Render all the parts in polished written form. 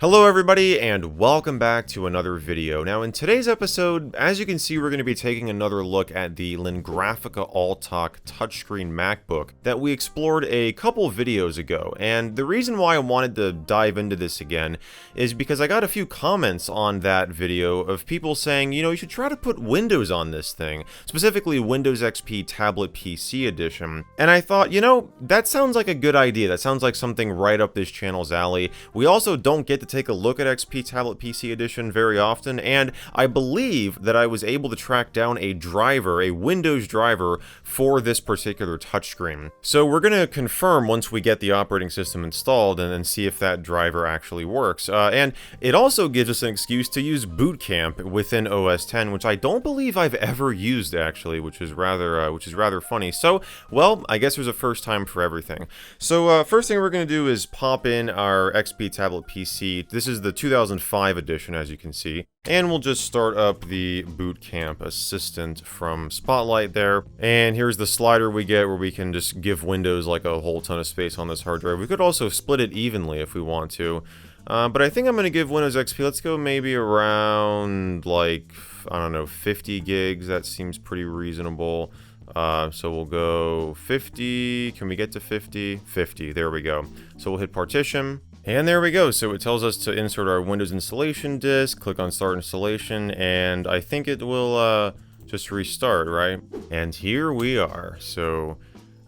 Hello everybody and welcome back to another video. Now in today's episode, as you can see, we're going to be taking another look at the Lingraphica All-Talk touchscreen MacBook that we explored a couple videos ago. And the reason why I wanted to dive into this again is because I got a few comments on that video of people saying, you know, you should try to put Windows on this thing, specifically Windows XP Tablet PC Edition. And I thought, you know, that sounds like a good idea. That sounds like something right up this channel's alley. We also don't get to take a look at XP Tablet PC Edition very often, and I believe that I was able to track down a driver, a Windows driver, for this particular touchscreen. So we're going to confirm once we get the operating system installed and then see if that driver actually works. And it also gives us an excuse to use Boot Camp within OS X, which I don't believe I've ever used actually, which is rather funny. So, well, I guess there's a first time for everything. So first thing we're going to do is pop in our XP Tablet PC. This is the 2005 edition, as you can see. And we'll just start up the Boot Camp Assistant from Spotlight there. And here's the slider we get where we can just give Windows like a whole ton of space on this hard drive. We could also split it evenly if we want to. But I think I'm going to give Windows XP, let's go maybe around like, I don't know, 50 gigs. That seems pretty reasonable. So we'll go 50. Can we get to 50? 50, there we go. So we'll hit partition. And there we go. So it tells us to insert our Windows installation disk, click on start installation, and I think it will just restart, right? And here we are. So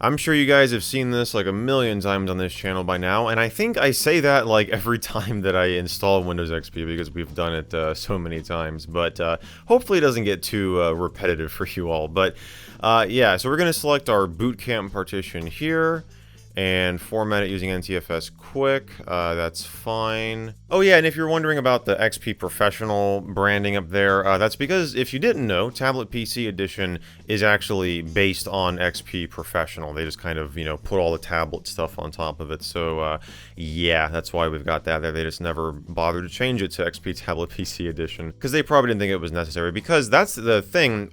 I'm sure you guys have seen this like a million times on this channel by now, and I think I say that like every time that I install Windows XP because we've done it so many times, but hopefully it doesn't get too repetitive for you all. But yeah, so we're going to select our Boot Camp partition here and format it using NTFS Quick. That's fine. Oh yeah, and if you're wondering about the XP Professional branding up there, that's because if you didn't know, Tablet PC Edition is actually based on XP Professional. They just kind of, you know, put all the tablet stuff on top of it. So yeah, that's why we've got that there. They just never bothered to change it to XP Tablet PC Edition because they probably didn't think it was necessary, because that's the thing.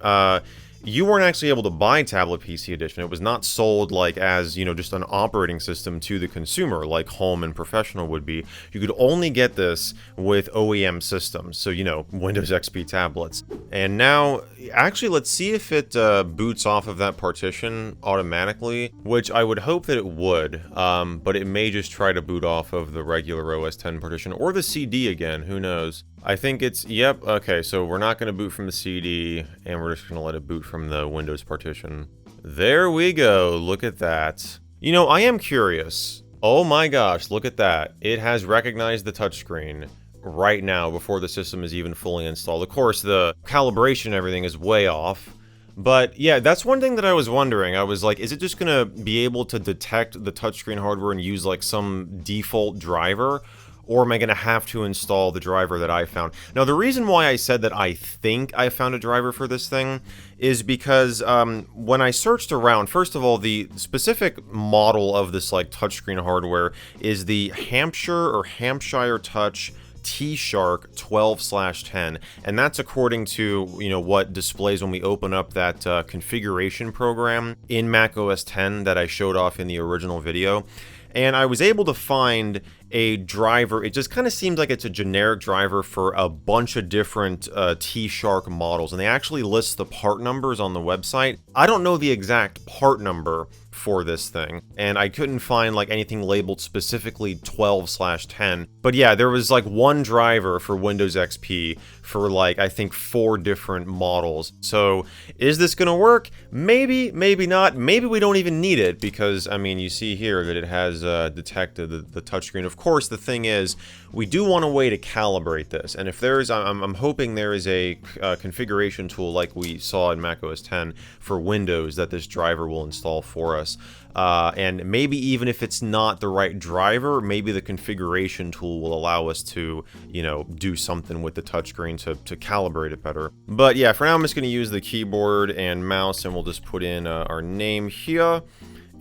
You weren't actually able to buy Tablet PC Edition. It was not sold like as, you know, just an operating system to the consumer like Home and Professional would be. You could only get this with OEM systems, so, you know, Windows XP tablets. And now, actually, let's see if it boots off of that partition automatically, which I would hope that it would, but it may just try to boot off of the regular OS X partition, or the CD again, who knows. I think it's, yep, okay, so we're not going to boot from the CD, and we're just going to let it boot from the Windows partition. There we go, look at that. You know, I am curious. Oh my gosh, look at that. It has recognized the touchscreen right now before the system is even fully installed. Of course, the calibration and everything is way off. But yeah, that's one thing that I was wondering. I was like, is it just going to be able to detect the touchscreen hardware and use like some default driver? Or am I going to have to install the driver that I found? Now, the reason why I said that I think I found a driver for this thing is because when I searched around, first of all, the specific model of this like touchscreen hardware is the Hampshire Touch T-Shark 12/10, and that's according to, you know, what displays when we open up that configuration program in macOS X that I showed off in the original video. And I was able to find a driver. It just kind of seems like it's a generic driver for a bunch of different T-Shark models, and they actually list the part numbers on the website. I don't know the exact part number for this thing, and I couldn't find like anything labeled specifically 12/10, but yeah, there was like one driver for Windows XP for like, I think 4 different models. So is this gonna work? Maybe, maybe not. Maybe we don't even need it, because I mean, you see here that it has detected the touchscreen. Of course, the thing is, we do want a way to calibrate this, and if there's, I'm hoping there is a configuration tool like we saw in macOS X for Windows that this driver will install for us. And maybe even if it's not the right driver, maybe the configuration tool will allow us to, you know, do something with the touchscreen to calibrate it better. But yeah, for now I'm just going to use the keyboard and mouse, and we'll just put in our name here.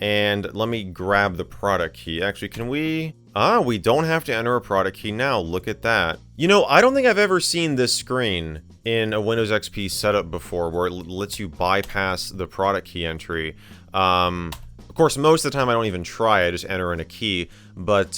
And let me grab the product key. Actually, can we... we don't have to enter a product key now. Look at that. You know, I don't think I've ever seen this screen in a Windows XP setup before, where it lets you bypass the product key entry. Of course, most of the time I don't even try, I just enter in a key, but,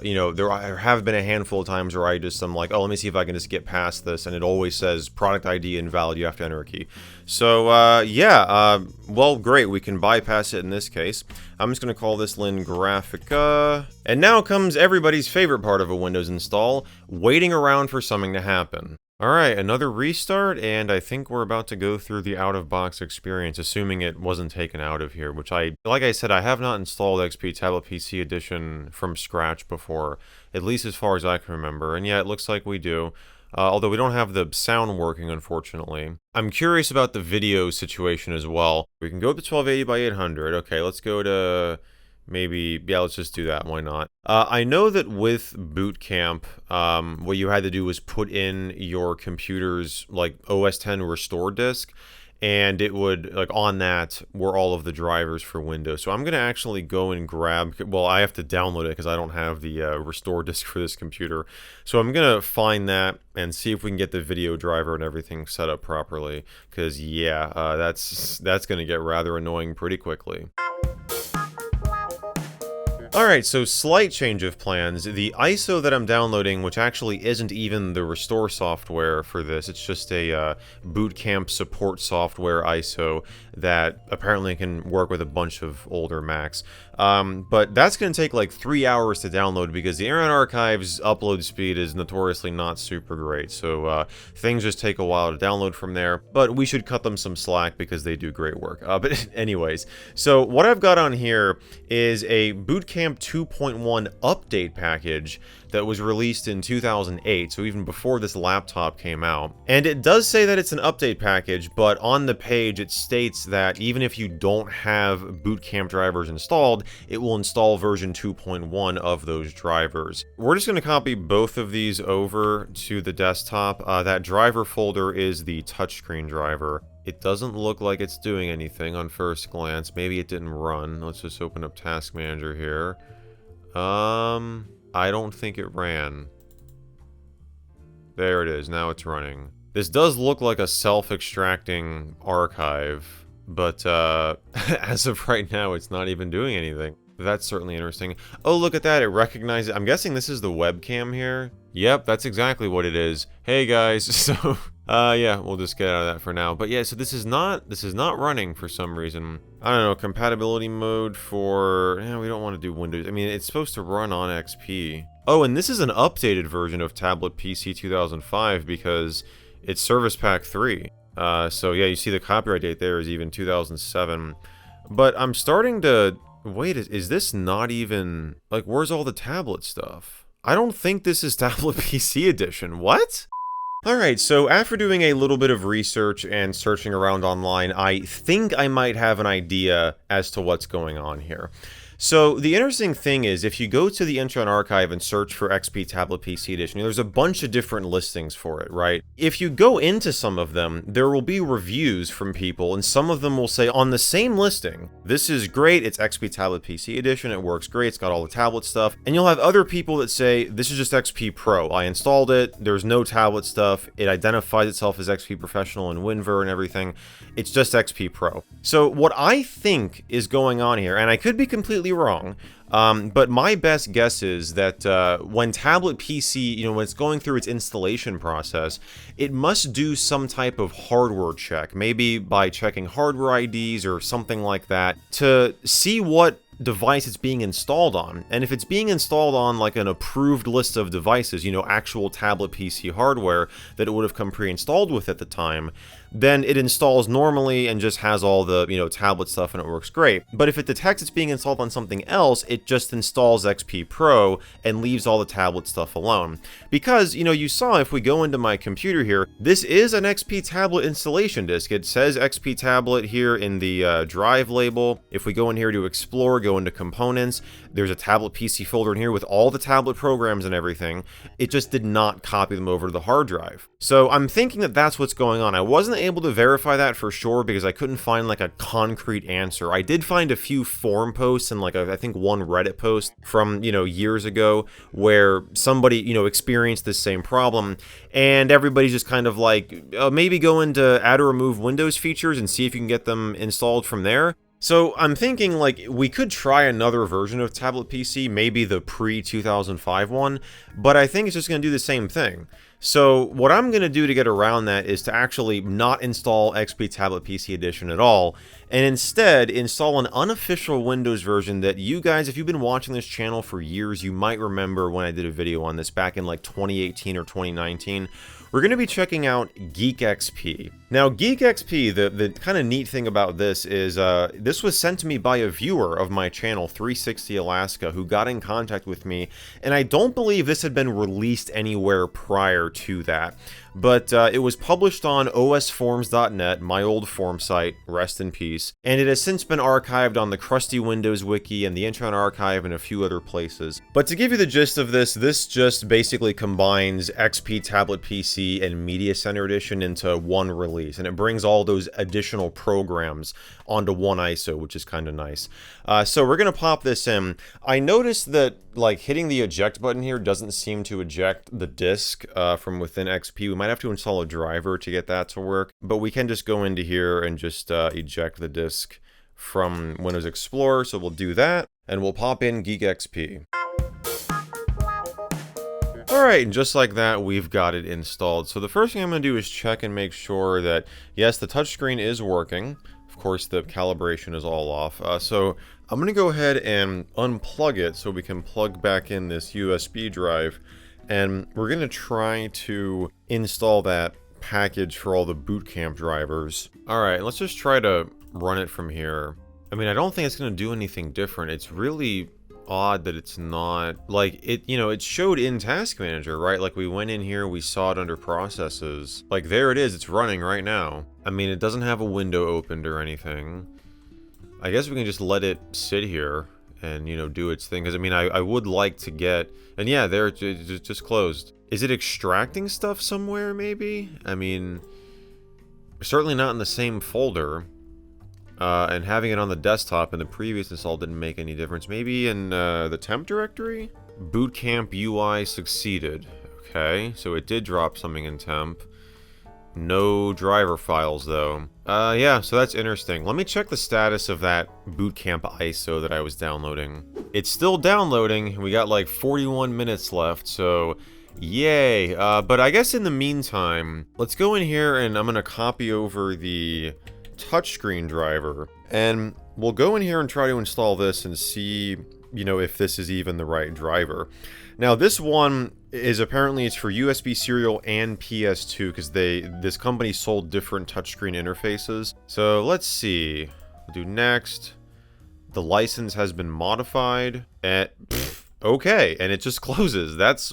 you know, there have been a handful of times where I'm like, oh, let me see if I can just get past this, and it always says product ID invalid, you have to enter a key. So, yeah, well, great, we can bypass it in this case. I'm just going to call this Lingraphica. And now comes everybody's favorite part of a Windows install, waiting around for something to happen. Alright, another restart, and I think we're about to go through the out-of-box experience, assuming it wasn't taken out of here, which like I said, I have not installed XP Tablet PC Edition from scratch before, at least as far as I can remember, and yeah, it looks like we do. Although we don't have the sound working, unfortunately. I'm curious about the video situation as well. We can go to 1280 by 800. Okay, let's go to... maybe, yeah, let's just do that, why not? I know that with Boot Camp, what you had to do was put in your computer's, like, OS X restore disk, and it would, like, on that were all of the drivers for Windows. So I'm going to actually go and grab, well, I have to download it because I don't have the restore disk for this computer. So I'm going to find that and see if we can get the video driver and everything set up properly, because, yeah, that's going to get rather annoying pretty quickly. Alright, so slight change of plans. The ISO that I'm downloading, which actually isn't even the restore software for this, it's just a Boot Camp support software ISO that apparently can work with a bunch of older Macs. But that's going to take like 3 hours to download because the Internet Archive's upload speed is notoriously not super great, so things just take a while to download from there, but we should cut them some slack because they do great work. But anyways, so what I've got on here is a Boot Camp 2.1 update package that was released in 2008, so even before this laptop came out. And it does say that it's an update package, but on the page it states that even if you don't have Boot Camp drivers installed, it will install version 2.1 of those drivers. We're just going to copy both of these over to the desktop. That driver folder is the touchscreen driver. It doesn't look like it's doing anything on first glance. Maybe it didn't run. Let's just open up Task Manager here. I don't think it ran. There it is, now it's running. This does look like a self-extracting archive, but as of right now, it's not even doing anything. That's certainly interesting. Oh, look at that, it recognizes... I'm guessing this is the webcam here? Yep, that's exactly what it is. Hey guys, so... yeah, we'll just get out of that for now. But yeah, so this is not running for some reason. I don't know, compatibility mode for... we don't want to do Windows. I mean, it's supposed to run on XP. Oh, and this is an updated version of Tablet PC 2005 because it's Service Pack 3. So yeah, you see the copyright date there is even 2007. But I'm starting to... Wait, is this not even... Like, where's all the tablet stuff? I don't think this is Tablet PC Edition. What? Alright, so after doing a little bit of research and searching around online, I think I might have an idea as to what's going on here. So the interesting thing is, if you go to the Internet Archive and search for XP Tablet PC Edition, there's a bunch of different listings for it, right? If you go into some of them, there will be reviews from people, and some of them will say on the same listing, this is great, it's XP Tablet PC Edition, it works great, it's got all the tablet stuff, and you'll have other people that say, this is just XP Pro, I installed it, there's no tablet stuff, it identifies itself as XP Professional and WinVer and everything, it's just XP Pro. So what I think is going on here, and I could be completely wrong, but my best guess is that when Tablet PC, when it's going through its installation process, it must do some type of hardware check, maybe by checking hardware IDs or something like that, to see what device it's being installed on. And if it's being installed on like an approved list of devices, actual tablet PC hardware that it would have come pre-installed with at the time, then it installs normally and just has all the, tablet stuff and it works great. But if it detects it's being installed on something else, it just installs XP Pro and leaves all the tablet stuff alone. Because, you saw if we go into my computer here, this is an XP Tablet installation disk. It says XP Tablet here in the drive label. If we go in here to explore, go into components, there's a Tablet PC folder in here with all the tablet programs and everything. It just did not copy them over to the hard drive. So I'm thinking that that's what's going on. I wasn't able to verify that for sure because I couldn't find like a concrete answer. I did find a few forum posts and I think one Reddit post from, years ago where somebody, experienced this same problem, and everybody's just kind of like, maybe go into add or remove Windows features and see if you can get them installed from there. So I'm thinking, like, we could try another version of tablet PC, maybe the pre-2005 one, but I think it's just going to do the same thing. So what I'm going to do to get around that is to actually not install XP Tablet PC Edition at all, and instead install an unofficial Windows version that you guys, if you've been watching this channel for years, you might remember when I did a video on this back in like 2018 or 2019. We're going to be checking out Geek XP. Now, Geek XP, the kind of neat thing about this is this was sent to me by a viewer of my channel, 360 Alaska, who got in contact with me, and I don't believe this had been released anywhere prior to that. But it was published on osforms.net, my old form site, rest in peace, and it has since been archived on the Crusty Windows Wiki and the Internet Archive and a few other places. But to give you the gist of this, this just basically combines XP Tablet PC and Media Center Edition into one release, and it brings all those additional programs onto one ISO, which is kind of nice. So we're going to pop this in. I noticed that, like, hitting the eject button here doesn't seem to eject the disk from within XP. We might have to install a driver to get that to work, but we can just go into here and just eject the disk from Windows Explorer. So we'll do that, and we'll pop in Geek XP. Alright, and just like that, we've got it installed. So the first thing I'm going to do is check and make sure that, yes, the touchscreen is working. Of course, the calibration is all off. So I'm going to go ahead and unplug it so we can plug back in this USB drive. And we're going to try to install that package for all the boot camp drivers. Alright, let's just try to run it from here. I mean, I don't think it's going to do anything different. It's really odd that it's not, like, it, you know, it showed in Task Manager, right? Like, we went in here, we saw it under processes. Like, there it is, it's running right now. I mean, it doesn't have a window opened or anything. I guess we can just let it sit here and, you know, do its thing. Because, I mean, I would like to get, and yeah, there, it just closed. Is it extracting stuff somewhere, maybe? I mean, certainly not in the same folder. And having it on the desktop in the previous install didn't make any difference. Maybe in the temp directory? Bootcamp UI succeeded. Okay, so it did drop something in temp. No driver files, though. Yeah, so that's interesting. Let me check the status of that Bootcamp ISO that I was downloading. It's still downloading. We got like 41 minutes left, so yay. But I guess in the meantime, let's go in here and I'm going to copy over the touchscreen driver, and we'll go in here and try to install this and see, you know, if this is even the right driver. Now, this one is apparently it's for USB serial and PS2 because this company sold different touchscreen interfaces. So let's see. We'll do next. The license has been modified. And okay, and it just closes. That's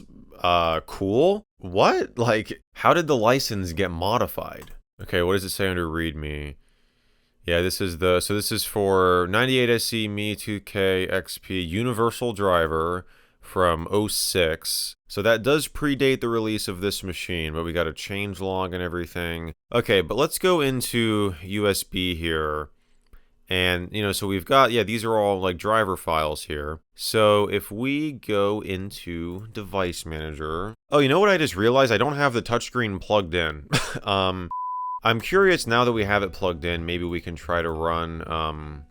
cool. What? Like, how did the license get modified? Okay, what does it say under README? Yeah, this is the, so this is for 98SE Me 2K XP Universal Driver from 06. So that does predate the release of this machine, but we got a changelog and everything. Okay, but let's go into USB here. And, you know, so we've got, yeah, these are all like driver files here. So if we go into Device Manager. Oh, you know what I just realized? I don't have the touchscreen plugged in. I'm curious now that we have it plugged in, maybe we can try to run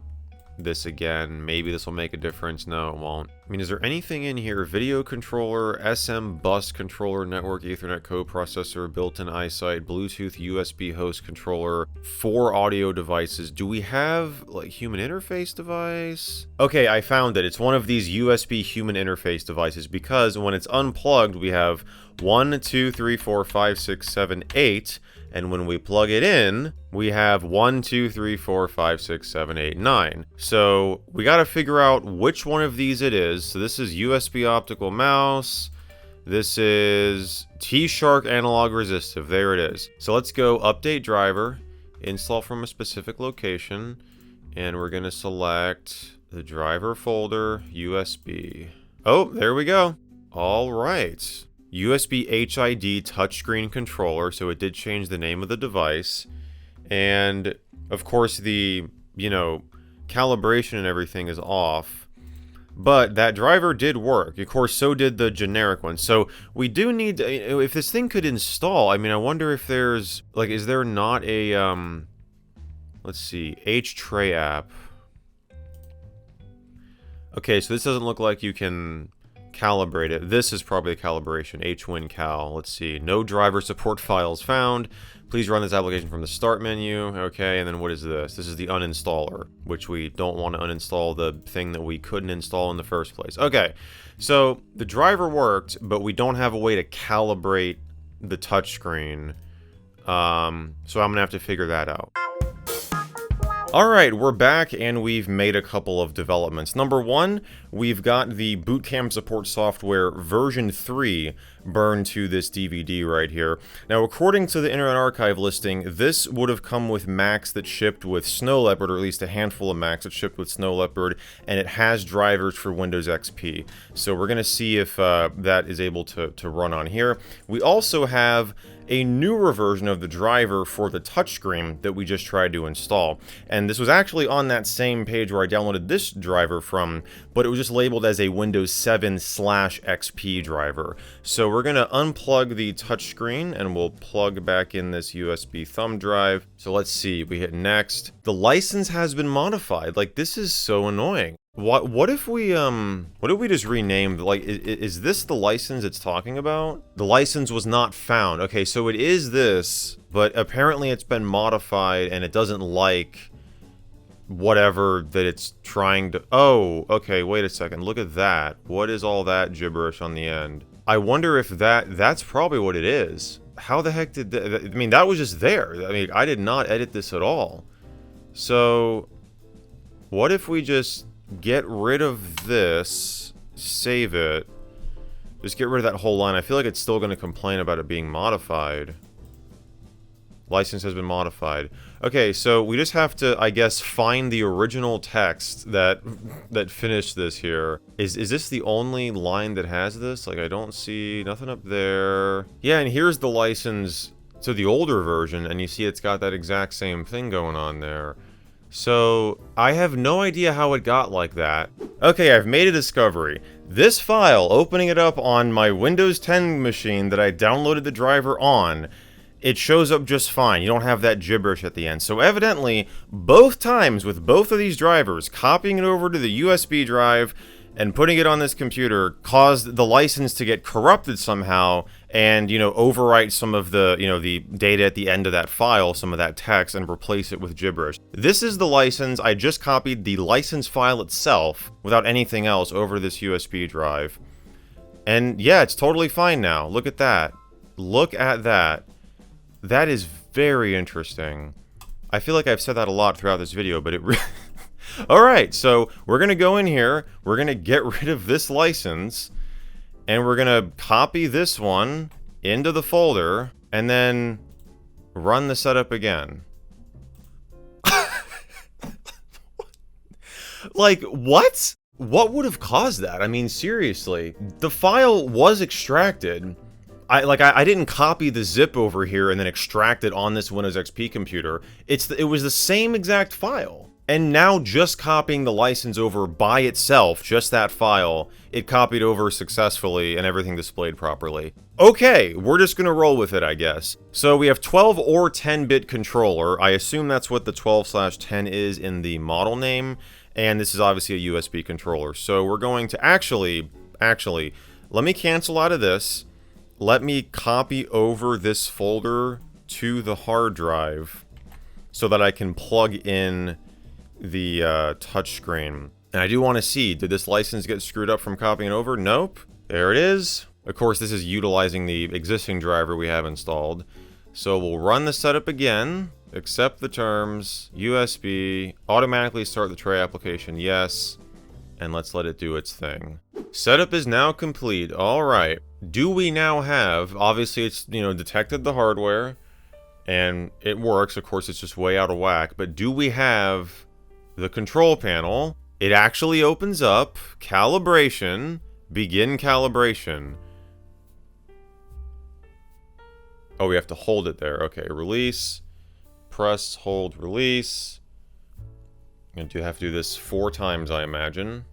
this again. Maybe this will make a difference. No, it won't. I mean, is there anything in here? Video controller, SM bus controller, network Ethernet coprocessor, built-in iSight, Bluetooth USB host controller, 4 audio devices. Do we have, like, human interface device? Okay, I found it. It's one of these USB human interface devices because when it's unplugged, we have 1, 2, 3, 4, 5, 6, 7, 8. And when we plug it in, we have 1, 2, 3, 4, 5, 6, 7, 8, 9. So we got to figure out which one of these it is. So this is USB optical mouse. This is T-Shark analog resistive. There it is. So let's go update driver, install from a specific location, and we're going to select the driver folder, USB. Oh, there we go. All right. USB HID touchscreen controller, so it did change the name of the device. And, of course, the, you know, calibration and everything is off. But that driver did work. Of course, so did the generic one. So we do need, if this thing could install, I mean, I wonder if there's, like, is there not a, let's see, H-Tray app? Okay, so this doesn't look like you can calibrate it. This is probably a calibration. HWinCal. Let's see. No driver support files found. Please run this application from the start menu. Okay, and then what is this? This is the uninstaller, which we don't want to uninstall the thing that we couldn't install in the first place. Okay, so the driver worked, but we don't have a way to calibrate the touchscreen. So I'm gonna have to figure that out. Alright, we're back and we've made a couple of developments. Number one, we've got the boot camp support software version 3 burned to this DVD right here. Now, according to the Internet Archive listing, this would have come with Macs that shipped with Snow Leopard, or at least a handful of Macs that shipped with Snow Leopard, and it has drivers for Windows XP. So we're going to see if that is able to run on here. We also have a newer version of the driver for the touchscreen that we just tried to install. And this was actually on that same page where I downloaded this driver from, but it was just labeled as a Windows 7/XP driver. So we're going to unplug the touchscreen and we'll plug back in this USB thumb drive. So let's see, we hit next. The license has been modified. Like, this is so annoying. What if we just rename, like, is this the license it's talking about? The license was not found. Okay, so it is this, but apparently it's been modified and it doesn't like whatever that it's trying to... Oh, okay, wait a second. Look at that. What is all that gibberish on the end? I wonder if that's probably what it is. How the heck did that... I mean, that was just there. I mean, I did not edit this at all. So, what if we just get rid of this, save it, just get rid of that whole line? I feel like it's still going to complain about it being modified. License has been modified. Okay, so we just have to, I guess, find the original text that finished this here. Is this the only line that has this? Like, I don't see nothing up there. Yeah, and here's the license to the older version, and you see it's got that exact same thing going on there. So, I have no idea how it got like that. Okay, I've made a discovery. This file, opening it up on my Windows 10 machine that I downloaded the driver on, it shows up just fine. You don't have that gibberish at the end. So evidently, both times with both of these drivers, copying it over to the USB drive and putting it on this computer caused the license to get corrupted somehow and, you know, overwrite some of the, you know, the data at the end of that file, some of that text, and replace it with gibberish. This is the license. I just copied the license file itself without anything else over this USB drive. And yeah, it's totally fine now. Look at that. Look at that. That is very interesting. I feel like I've said that a lot throughout this video, but it really... Alright, so we're going to go in here, we're going to get rid of this license, and we're going to copy this one into the folder, and then run the setup again. Like, what? What would have caused that? I mean, seriously. The file was extracted. I didn't copy the zip over here and then extract it on this Windows XP computer. It was the same exact file. And now just copying the license over by itself, just that file, it copied over successfully and everything displayed properly. Okay, we're just gonna roll with it, I guess. So we have 12 or 10-bit controller. I assume that's what the 12/10 is in the model name. And this is obviously a USB controller. So we're going to actually, let me cancel out of this. Let me copy over this folder to the hard drive so that I can plug in the touchscreen. And I do want to see, did this license get screwed up from copying over? Nope. There it is. Of course, this is utilizing the existing driver we have installed. So we'll run the setup again, accept the terms, USB, automatically start the tray application, yes, and let's let it do its thing. Setup is now complete. Alright. Do we now have, obviously it's, you know, detected the hardware, and it works, of course it's just way out of whack, but do we have the control panel? It actually opens up, calibration, begin calibration. Oh, we have to hold it there. Okay, release, press, hold, release. I'm gonna have to do this 4 times, I imagine.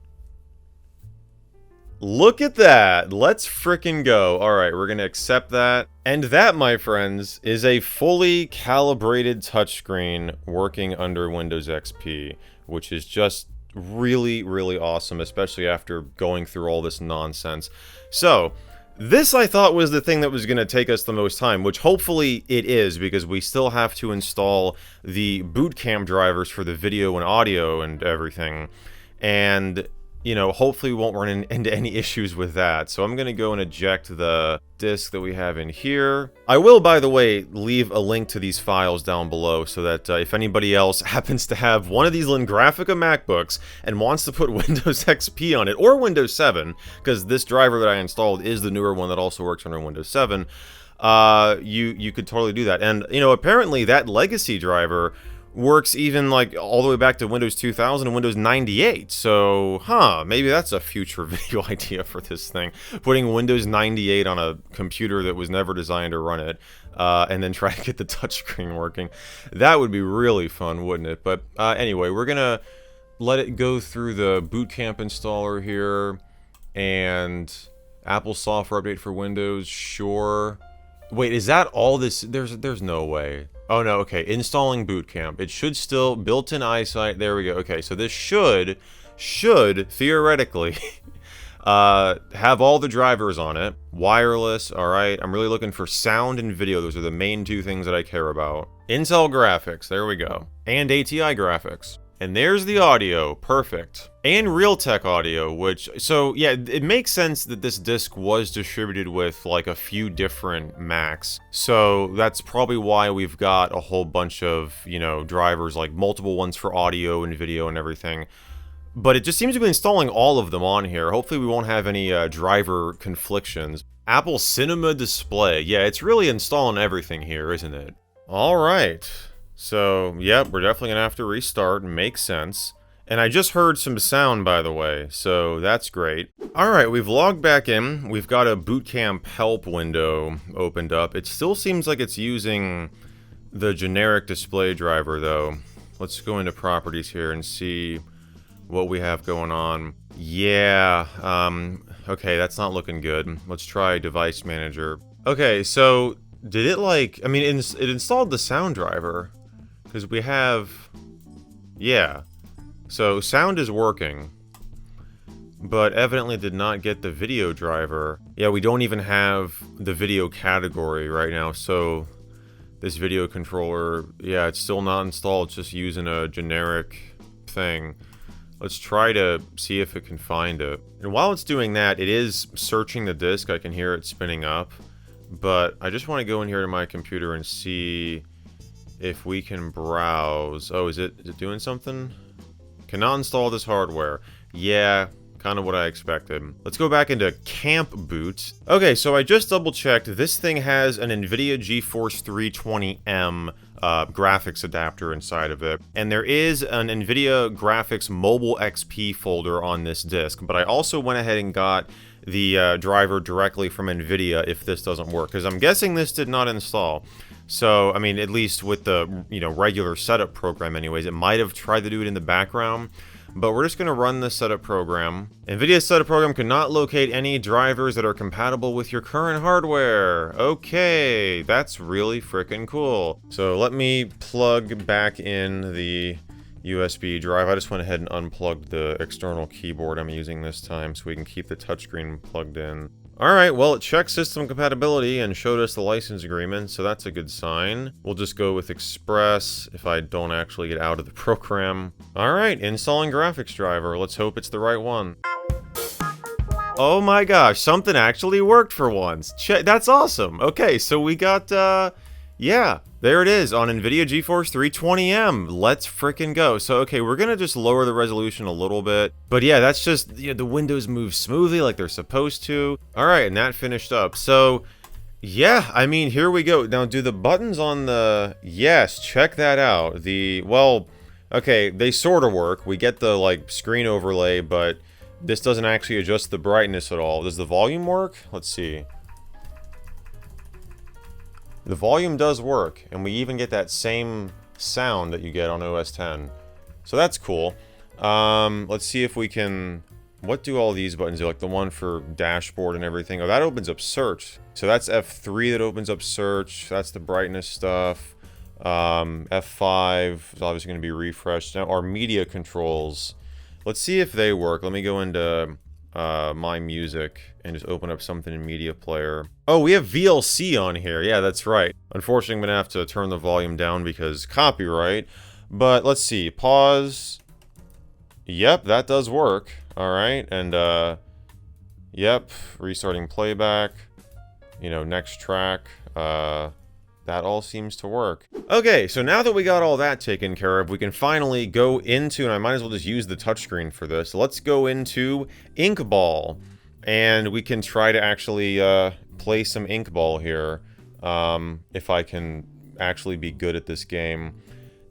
Look at that! Let's frickin' go. Alright, we're gonna accept that. And that, my friends, is a fully calibrated touchscreen working under Windows XP, which is just Really, really awesome, especially after going through all this nonsense. So, this I thought was the thing that was going to take us the most time, which hopefully it is, because we still have to install the boot camp drivers for the video and audio and everything. And, you know, hopefully we won't run into any issues with that. So I'm going to go and eject the disk that we have in here. I will, by the way, leave a link to these files down below so that if anybody else happens to have one of these Lingraphica MacBooks and wants to put Windows XP on it, or Windows 7, because this driver that I installed is the newer one that also works under Windows 7, you could totally do that. And, you know, apparently that legacy driver works even like all the way back to Windows 2000 and Windows 98. So, maybe that's a future video idea for this thing. Putting Windows 98 on a computer that was never designed to run it, and then try to get the touchscreen working. That would be really fun, wouldn't it? But anyway, we're gonna let it go through the Boot Camp installer here, and Apple software update for Windows, sure. Wait, is that all this? There's no way. Oh no, okay, installing Boot Camp. It should still, built-in eyesight, there we go. Okay, so this should, theoretically, have all the drivers on it. Wireless, alright. I'm really looking for sound and video. Those are the main two things that I care about. Intel graphics, there we go. And ATI graphics. And there's the audio, perfect. And Realtek audio, which, so yeah, it makes sense that this disc was distributed with like a few different Macs. So that's probably why we've got a whole bunch of, you know, drivers, like multiple ones for audio and video and everything. But it just seems to be installing all of them on here. Hopefully we won't have any driver conflictions. Apple Cinema Display, yeah, it's really installing everything here, isn't it? All right. So, yep, we're definitely going to have to restart. Makes sense. And I just heard some sound, by the way, so that's great. Alright, we've logged back in. We've got a Boot Camp help window opened up. It still seems like it's using the generic display driver, though. Let's go into properties here and see what we have going on. Yeah, okay, that's not looking good. Let's try Device Manager. Okay, so did it, like, I mean, it installed the sound driver. Because we have, yeah, so sound is working, but evidently did not get the video driver. Yeah, we don't even have the video category right now, so this video controller, yeah, it's still not installed, it's just using a generic thing. Let's try to see if it can find it. And while it's doing that, it is searching the disk. I can hear it spinning up, but I just want to go in here to my computer and see if we can browse. Oh, is it doing something? Cannot install this hardware. Yeah, kind of what I expected. Let's go back into Camp Boot. Okay, so I just double checked. This thing has an NVIDIA GeForce 320M graphics adapter inside of it. And there is an NVIDIA Graphics Mobile XP folder on this disk. But I also went ahead and got the driver directly from NVIDIA if this doesn't work. Because I'm guessing this did not install. So, I mean, at least with the, you know, regular setup program anyways, it might have tried to do it in the background, but we're just going to run the setup program. NVIDIA's setup program cannot locate any drivers that are compatible with your current hardware. Okay, that's really freaking cool. So let me plug back in the USB drive. I just went ahead and unplugged the external keyboard I'm using this time so we can keep the touchscreen plugged in. Alright, well, it checked system compatibility and showed us the license agreement, so that's a good sign. We'll just go with Express if I don't actually get out of the program. Alright, installing graphics driver. Let's hope it's the right one. Oh my gosh, something actually worked for once. That's awesome. Okay, so we got, yeah, there it is on NVIDIA GeForce 320M. Let's frickin' go. So, okay, we're gonna just lower the resolution a little bit. But yeah, that's just, you know, the windows move smoothly like they're supposed to. Alright, and that finished up. So, yeah, I mean, here we go. Now, do the buttons on the... Yes, check that out. Well, okay, they sort of work. We get the, like, screen overlay, but this doesn't actually adjust the brightness at all. Does the volume work? Let's see. The volume does work, and we even get that same sound that you get on OS X. So that's cool. Let's see if we can... What do all these buttons do? Like the one for dashboard and everything. Oh, that opens up search. So that's F3 that opens up search. That's the brightness stuff. F5 is obviously going to be refreshed. Now our media controls. Let's see if they work. Let me go into my music and just open up something in media player. Oh, we have VLC on here. Yeah, that's right. Unfortunately, I'm gonna have to turn the volume down because copyright. But let's see. Pause. Yep, that does work. All right, and yep, restarting playback. You know, next track. That all seems to work. Okay, so now that we got all that taken care of, we can finally go into, and I might as well just use the touchscreen for this. Let's go into Inkball, and we can try to actually play some Inkball here, if I can actually be good at this game.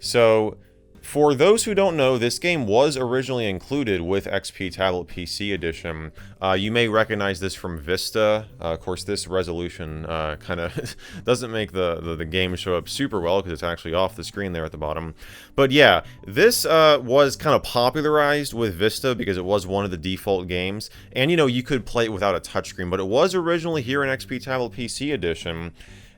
So, for those who don't know, this game was originally included with XP Tablet PC Edition. You may recognize this from Vista. Of course, this resolution kind of doesn't make the game show up super well because it's actually off the screen there at the bottom. But yeah, this was kind of popularized with Vista because it was one of the default games. And, you know, you could play it without a touchscreen, but it was originally here in XP Tablet PC Edition.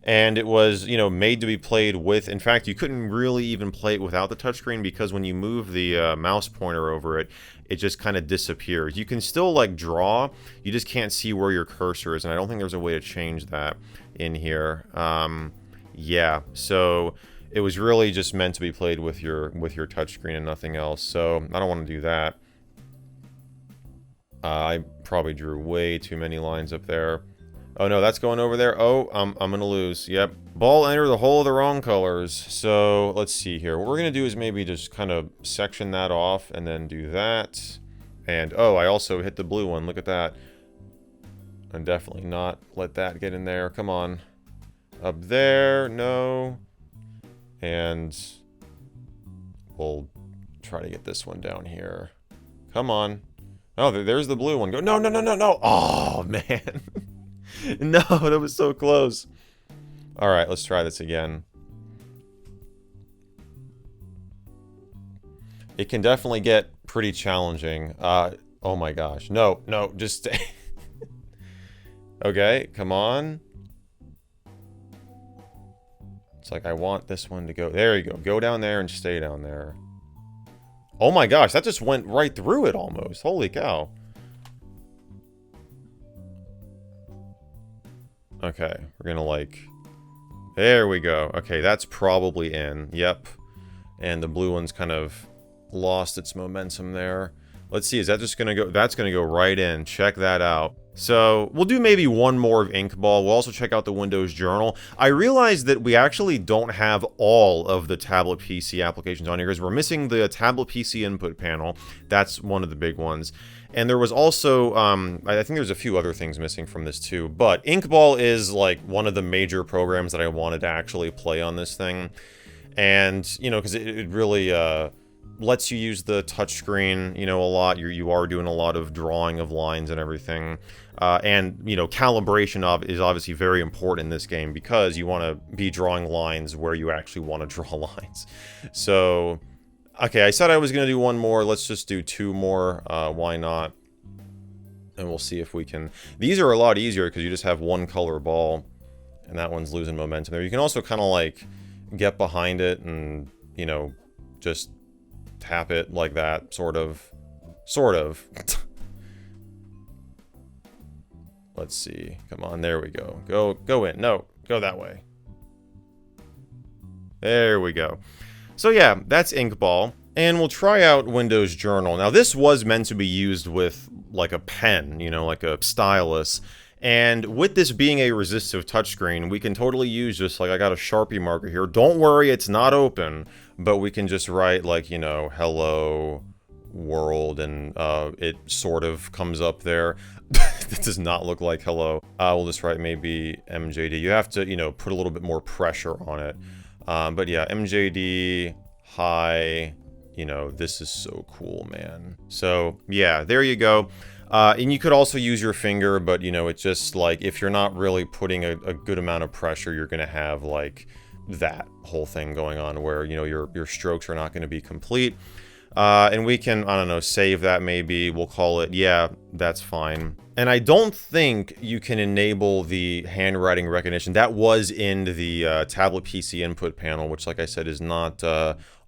And it was, you know, made to be played with. In fact, you couldn't really even play it without the touchscreen because when you move the mouse pointer over it, it just kind of disappears. You can still, like, draw. You just can't see where your cursor is, and I don't think there's a way to change that in here. Yeah, so it was really just meant to be played with your touchscreen and nothing else. So I don't want to do that. I probably drew way too many lines up there. Oh no, that's going over there. Oh, I'm gonna lose. Yep. Ball entered the hole of the wrong colors. So let's see here. What we're gonna do is maybe just kind of section that off and then do that. And oh, I also hit the blue one. Look at that. And definitely not let that get in there. Come on. Up there. No. And we'll try to get this one down here. Come on. Oh, there's the blue one. Go. No, no, no, no, no. Oh, man. No, that was so close. Alright, let's try this again. It can definitely get pretty challenging. Oh my gosh. No, no, just stay. Okay, come on. It's like I want this one to go. There you go. Go down there and stay down there. Oh my gosh, that just went right through it almost. Holy cow. Okay, we're gonna like... There we go. Okay, that's probably in. Yep. And the blue one's kind of lost its momentum there. Let's see, is that just gonna go... That's gonna go right in. Check that out. So, we'll do maybe one more of Inkball. We'll also check out the Windows Journal. I realized that we actually don't have all of the tablet PC applications on here because we're missing the tablet PC input panel. That's one of the big ones. And there was also, I think there's a few other things missing from this too, but Inkball is like one of the major programs that I wanted to actually play on this thing. And, you know, because it really lets you use the touchscreen, you know, a lot. You are doing a lot of drawing of lines and everything. And, you know, calibration is obviously very important in this game because you want to be drawing lines where you actually want to draw lines. So... Okay, I said I was going to do one more. Let's just do two more. Why not? And we'll see if we can... These are a lot easier because you just have one color ball. And that one's losing momentum there. You can also kind of like get behind it and, you know, just tap it like that. Sort of. Sort of. Let's see. Come on, there we go. Go in. No, go that way. There we go. So yeah, that's Inkball, and we'll try out Windows Journal. Now this was meant to be used with like a pen, you know, like a stylus, and with this being a resistive touchscreen, we can totally use just like, I got a Sharpie marker here. Don't worry, it's not open, but we can just write like, you know, hello world, and it sort of comes up there. It does not look like hello. We'll just write maybe MJD. You have to, you know, put a little bit more pressure on it. But yeah, MJD, hi, you know, this is so cool, man. So yeah, there you go. And you could also use your finger, but you know, it's just like, if you're not really putting a good amount of pressure, you're gonna have like that whole thing going on where, you know, your strokes are not gonna be complete. And we can, I don't know, save that maybe. We'll call it, yeah, that's fine. And I don't think you can enable the handwriting recognition. That was in the tablet PC input panel, which, like I said, is not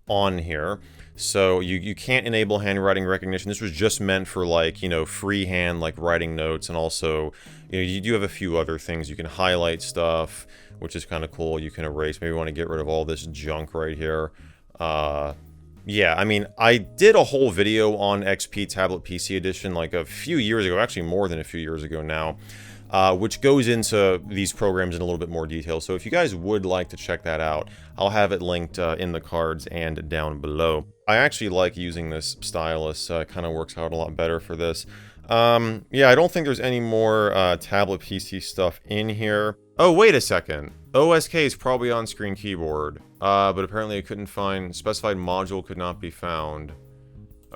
on here. So you can't enable handwriting recognition. This was just meant for, like, you know, freehand, like writing notes, and also, you know, you do have a few other things. You can highlight stuff, which is kind of cool. You can erase. Maybe you want to get rid of all this junk right here. Yeah, I mean, I did a whole video on XP Tablet PC Edition like a few years ago, actually more than a few years ago now, which goes into these programs in a little bit more detail. So if you guys would like to check that out, I'll have it linked in the cards and down below. I actually like using this stylus. It kind of works out a lot better for this. Yeah, I don't think there's any more tablet PC stuff in here. Oh, wait a second. OSK is probably on-screen keyboard, but apparently I couldn't find, specified module could not be found.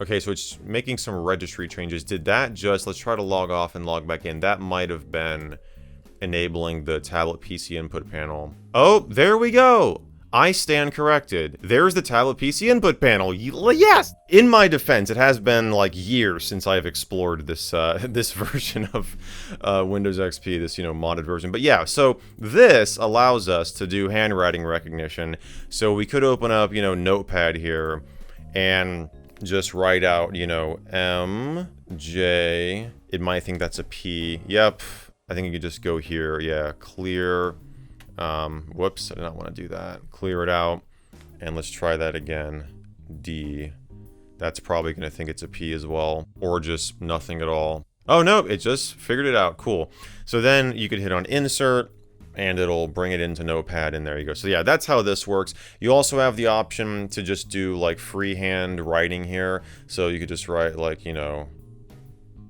Okay, so it's making some registry changes. Did that just, let's try to log off and log back in. That might have been enabling the tablet PC input panel. Oh, there we go. I stand corrected. There's the tablet PC input panel. Yes! In my defense, it has been like years since I've explored this this version of Windows XP, this, you know, modded version. But yeah, so this allows us to do handwriting recognition. So we could open up, you know, Notepad here and just write out, you know, M, J. It might think that's a P. Yep. I think you could just go here. Yeah, clear. Whoops, I did not want to do that. Clear it out, and let's try that again. D. That's probably going to think it's a P as well, or just nothing at all. Oh, no, it just figured it out. Cool. So then you could hit on insert, and it'll bring it into Notepad, and there you go. So yeah, that's how this works. You also have the option to just do, like, freehand writing here. So you could just write, like, you know,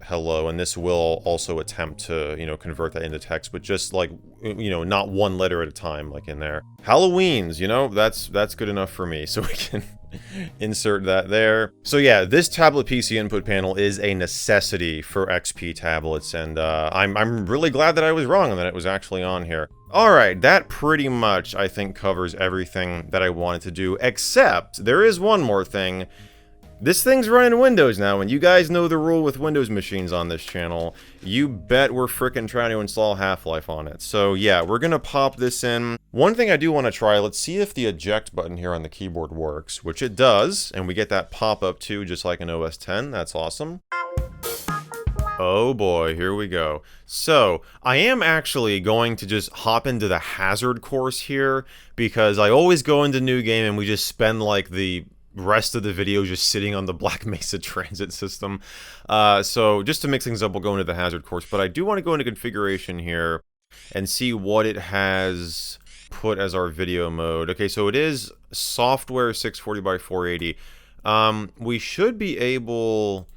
hello, and this will also attempt to, you know, convert that into text, but just, like, you know, not one letter at a time, like in there. Halloween's, you know, that's good enough for me. So we can insert that there. So yeah, this tablet PC input panel is a necessity for XP tablets, and I'm really glad that I was wrong and that it was actually on here. Alright, that pretty much, I think, covers everything that I wanted to do, except there is one more thing. This thing's running Windows now, and you guys know the rule with Windows machines on this channel. You bet we're frickin' trying to install Half-Life on it. So yeah, we're gonna pop this in. One thing I do want to try, let's see if the eject button here on the keyboard works, which it does, and we get that pop-up too, just like in OS X. That's awesome. Oh boy, here we go. So, I am actually going to just hop into the hazard course here, because I always go into new game and we just spend like the rest of the video just sitting on the Black Mesa transit system. So just to mix things up, we'll go into the hazard course, but I do want to go into configuration here and see what it has put as our video mode. Okay, so it is software 640 by 480. We should be able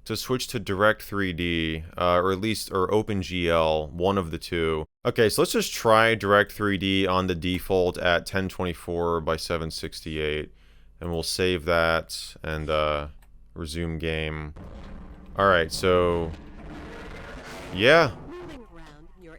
to switch to Direct 3D, or at least, or OpenGL, one of the two. Okay, so let's just try Direct 3D on the default at 1024 by 768. And we'll save that and resume game. Alright, so yeah.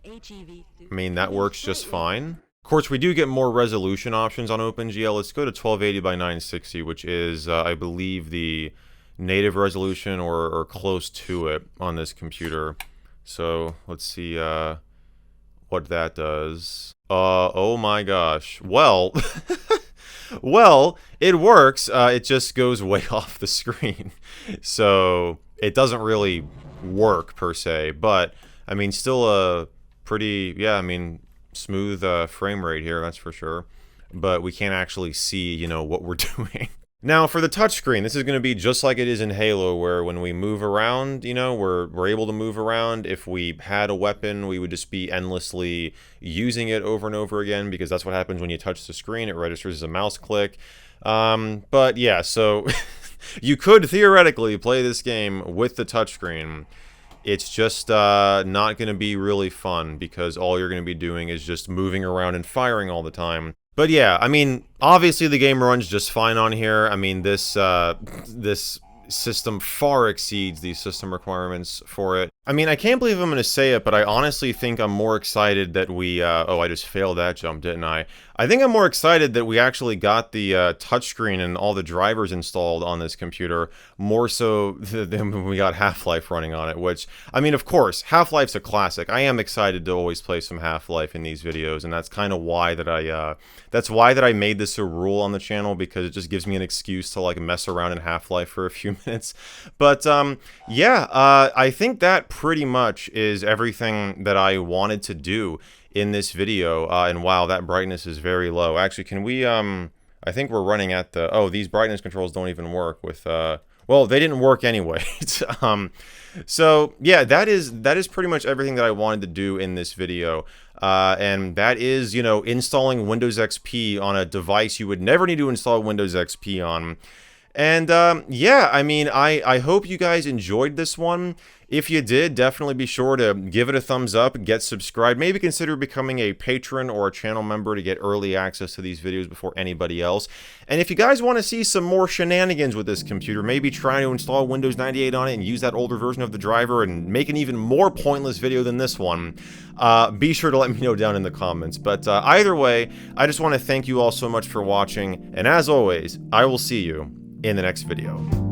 I mean, that works just fine. Of course, we do get more resolution options on OpenGL. Let's go to 1280 by 960, which is, I believe, the native resolution or close to it on this computer. So let's see what that does. Oh my gosh. Well, well, it works. It just goes way off the screen. So it doesn't really work per se, but I mean, still a pretty, yeah, I mean, smooth frame rate here, that's for sure. But we can't actually see, you know, what we're doing. Now, for the touchscreen, this is going to be just like it is in Halo, where when we move around, you know, we're able to move around. If we had a weapon, we would just be endlessly using it over and over again, because that's what happens when you touch the screen. It registers as a mouse click. But yeah, so you could theoretically play this game with the touchscreen. It's just not going to be really fun, because all you're going to be doing is just moving around and firing all the time. But yeah, I mean, obviously the game runs just fine on here. I mean, this system far exceeds the system requirements for it. I mean, I can't believe I'm going to say it, but I honestly think I'm more excited that we, oh, I just failed that jump, didn't I? I think I'm more excited that we actually got the touchscreen and all the drivers installed on this computer, more so than when we got Half-Life running on it, which, I mean, of course, Half-Life's a classic. I am excited to always play some Half-Life in these videos, and that's kind of why that I made this a rule on the channel, because it just gives me an excuse to, like, mess around in Half-Life for a few minutes. But, yeah, I think that pretty much is everything that I wanted to do in this video. And wow, that brightness is very low. Actually, can we, I think we're running at the, oh, these brightness controls don't even work with, well, they didn't work anyway. So yeah, that is pretty much everything that I wanted to do in this video. And that is, you know, installing Windows XP on a device you would never need to install Windows XP on. And yeah, I mean, I hope you guys enjoyed this one. If you did, definitely be sure to give it a thumbs up, get subscribed, maybe consider becoming a patron or a channel member to get early access to these videos before anybody else. And if you guys want to see some more shenanigans with this computer, maybe try to install Windows 98 on it and use that older version of the driver and make an even more pointless video than this one, be sure to let me know down in the comments. But either way, I just want to thank you all so much for watching, and as always, I will see you in the next video.